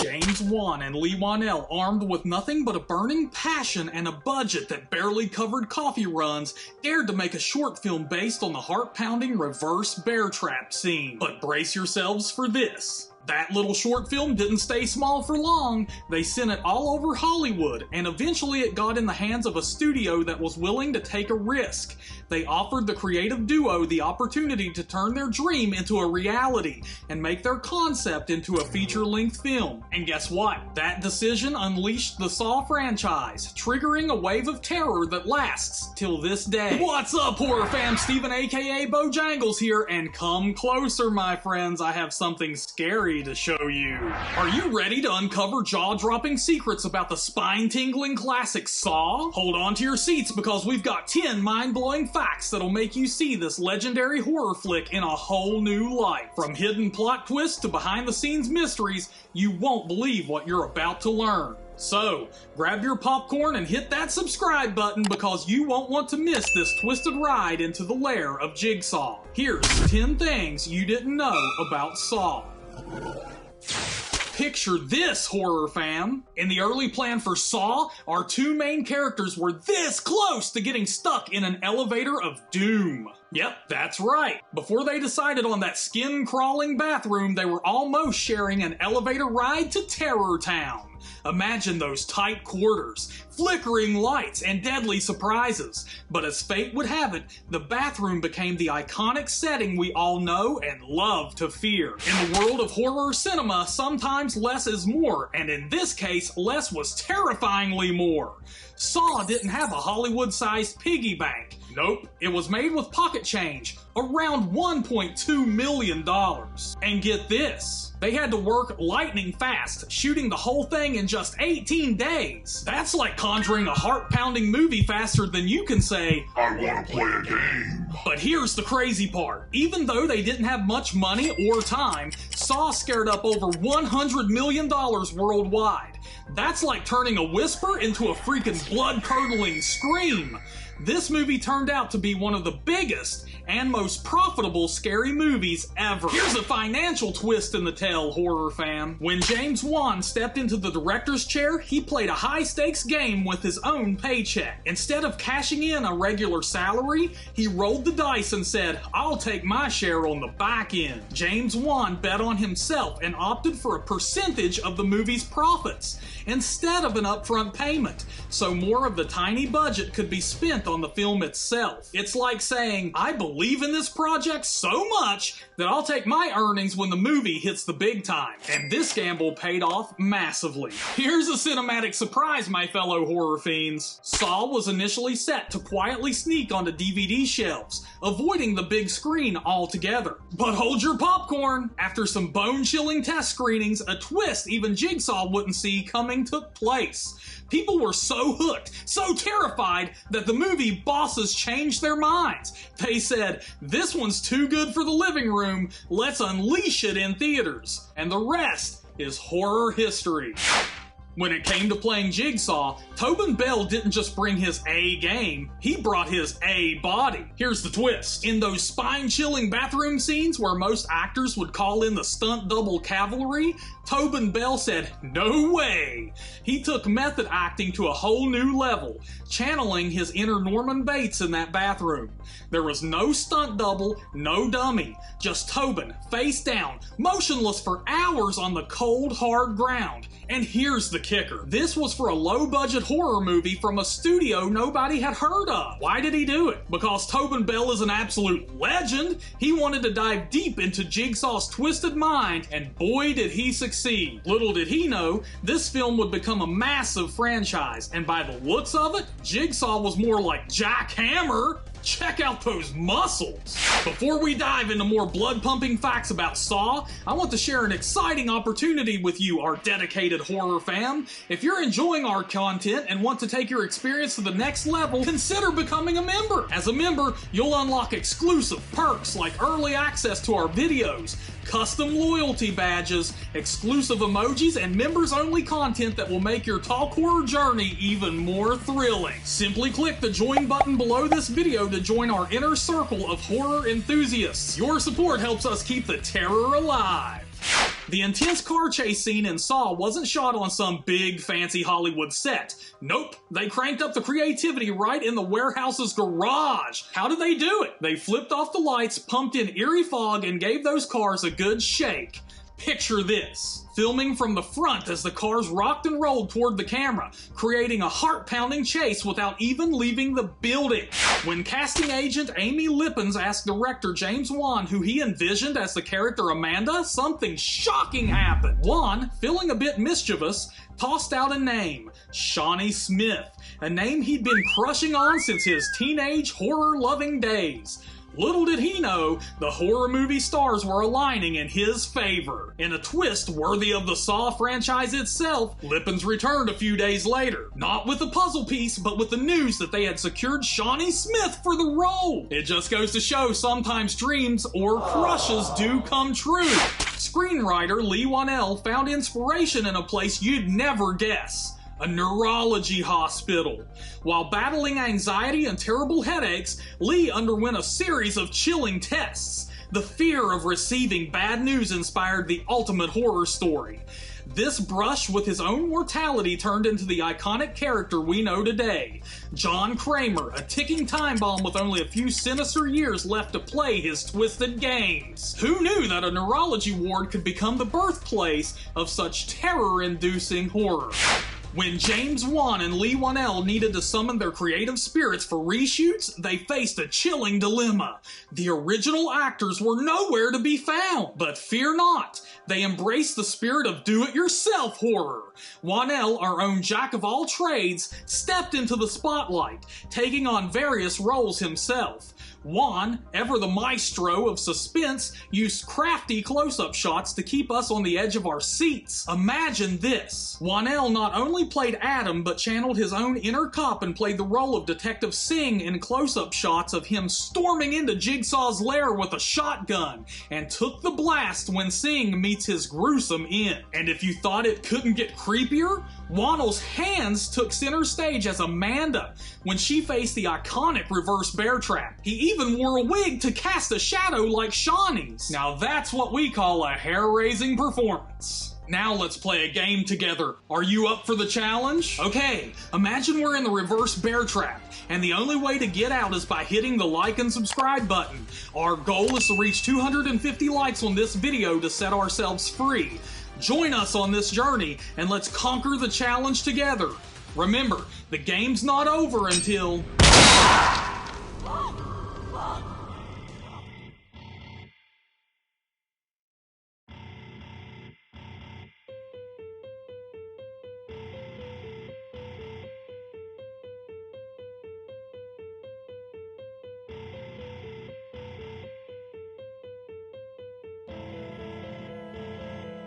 James Wan and Lee Wanell, armed with nothing but a burning passion and a budget that barely covered coffee runs, dared to make a short film based on the heart-pounding reverse bear trap scene. But brace yourselves for this. That little short film didn't stay small for long. They sent it all over Hollywood, and eventually it got in the hands of a studio that was willing to take a risk. They offered the creative duo the opportunity to turn their dream into a reality and make their concept into a feature-length film. And guess what? That decision unleashed the Saw franchise, triggering a wave of terror that lasts till this day. What's up, horror fam? Steven, A.K.A Bojangles here, and come closer, my friends. I have something scary to show you. Are you ready to uncover jaw-dropping secrets about the spine-tingling classic Saw? Hold on to your seats because we've got 10 mind-blowing facts that'll make you see this legendary horror flick in a whole new light. From hidden plot twists to behind-the-scenes mysteries, you won't believe what you're about to learn. So, grab your popcorn and hit that subscribe button because you won't want to miss this twisted ride into the lair of Jigsaw. Here's 10 things you didn't know about Saw. Picture this, horror fam. In the early plan for Saw, our two main characters were this close to getting stuck in an elevator of doom. Yep, that's right. Before they decided on that skin-crawling bathroom, they were almost sharing an elevator ride to Terror Town. Imagine those tight quarters, flickering lights, and deadly surprises. But as fate would have it, the bathroom became the iconic setting we all know and love to fear. In the world of horror cinema, sometimes less is more, and in this case, less was terrifyingly more. Saw didn't have a Hollywood-sized piggy bank. Nope, it was made with pocket change, around $1.2 million. And get this, they had to work lightning fast, shooting the whole thing in just 18 days. That's like conjuring a heart-pounding movie faster than you can say, "I want to play a game." But here's the crazy part. Even though they didn't have much money or time, Saw scared up over $100 million worldwide. That's like turning a whisper into a freaking blood-curdling scream. This movie turned out to be one of the biggest and most profitable scary movies ever. Here's a financial twist in the tale, horror fam. When James Wan stepped into the director's chair, he played a high-stakes game with his own paycheck. Instead of cashing in a regular salary, he rolled the dice and said, "I'll take my share on the back end." James Wan bet on himself and opted for a percentage of the movie's profits instead of an upfront payment, so more of the tiny budget could be spent on the film itself. It's like saying, "I believe in this project so much that I'll take my earnings when the movie hits the big time." And this gamble paid off massively. Here's a cinematic surprise, my fellow horror fiends. Saw was initially set to quietly sneak onto DVD shelves, avoiding the big screen altogether. But hold your popcorn! After some bone-chilling test screenings, a twist even Jigsaw wouldn't see coming took place. People were so hooked, so terrified, that the movie bosses changed their minds. They said, "This one's too good for the living room, let's unleash it in theaters." And the rest is horror history. When it came to playing Jigsaw, Tobin Bell didn't just bring his A game, he brought his A body. Here's the twist. In those spine-chilling bathroom scenes where most actors would call in the stunt double cavalry, Tobin Bell said, "No way!" He took method acting to a whole new level, channeling his inner Norman Bates in that bathroom. There was no stunt double, no dummy, just Tobin, face down, motionless for hours on the cold, hard ground. And here's the kicker. This was for a low-budget horror movie from a studio nobody had heard of. Why did he do it? Because Tobin Bell is an absolute legend. He wanted to dive deep into Jigsaw's twisted mind, and boy did he succeed. Little did he know, this film would become a massive franchise, and by the looks of it, Jigsaw was more like Jack Hammer. Check out those muscles! Before we dive into more blood-pumping facts about Saw, I want to share an exciting opportunity with you, our dedicated horror fam. If you're enjoying our content and want to take your experience to the next level, consider becoming a member. As a member, you'll unlock exclusive perks like early access to our videos, custom loyalty badges, exclusive emojis, and members-only content that will make your talk horror journey even more thrilling. Simply click the join button below this video to join our inner circle of horror enthusiasts. Your support helps us keep the terror alive. The intense car chase scene in Saw wasn't shot on some big fancy Hollywood set. Nope, they cranked up the creativity right in the warehouse's garage. How did they do it? They flipped off the lights, pumped in eerie fog, and gave those cars a good shake. Picture this. Filming from the front as the cars rocked and rolled toward the camera, creating a heart-pounding chase without even leaving the building. When casting agent Amy Lippens asked director James Wan who he envisioned as the character Amanda, something shocking happened. Wan, feeling a bit mischievous, tossed out a name, Shawnee Smith, a name he'd been crushing on since his teenage horror-loving days. Little did he know, the horror movie stars were aligning in his favor. In a twist worthy of the Saw franchise itself, Lippens returned a few days later. Not with a puzzle piece, but with the news that they had secured Shawnee Smith for the role. It just goes to show sometimes dreams or crushes do come true. Screenwriter Lee Wanell found inspiration in a place you'd never guess. A neurology hospital. While battling anxiety and terrible headaches, Lee underwent a series of chilling tests. The fear of receiving bad news inspired the ultimate horror story. This brush with his own mortality turned into the iconic character we know today. John Kramer, a ticking time bomb with only a few sinister years left to play his twisted games. Who knew that a neurology ward could become the birthplace of such terror-inducing horror? When James Wan and Lee Wanell needed to summon their creative spirits for reshoots, they faced a chilling dilemma. The original actors were nowhere to be found. But fear not, they embraced the spirit of do-it-yourself horror. Wanell, our own jack-of-all-trades, stepped into the spotlight, taking on various roles himself. Wan, ever the maestro of suspense, used crafty close-up shots to keep us on the edge of our seats. Imagine this. Wanell not only played Adam, but channeled his own inner cop and played the role of Detective Singh in close-up shots of him storming into Jigsaw's lair with a shotgun, and took the blast when Singh meets his gruesome end. And if you thought it couldn't get creepier, Wanell's hands took center stage as Amanda when she faced the iconic reverse bear trap. He even wore a wig to cast a shadow like Shawnee's. Now that's what we call a hair-raising performance. Now let's play a game together. Are you up for the challenge? Okay, imagine we're in the reverse bear trap, and the only way to get out is by hitting the like and subscribe button. Our goal is to reach 250 likes on this video to set ourselves free. Join us on this journey, and let's conquer the challenge together. Remember, the game's not over until...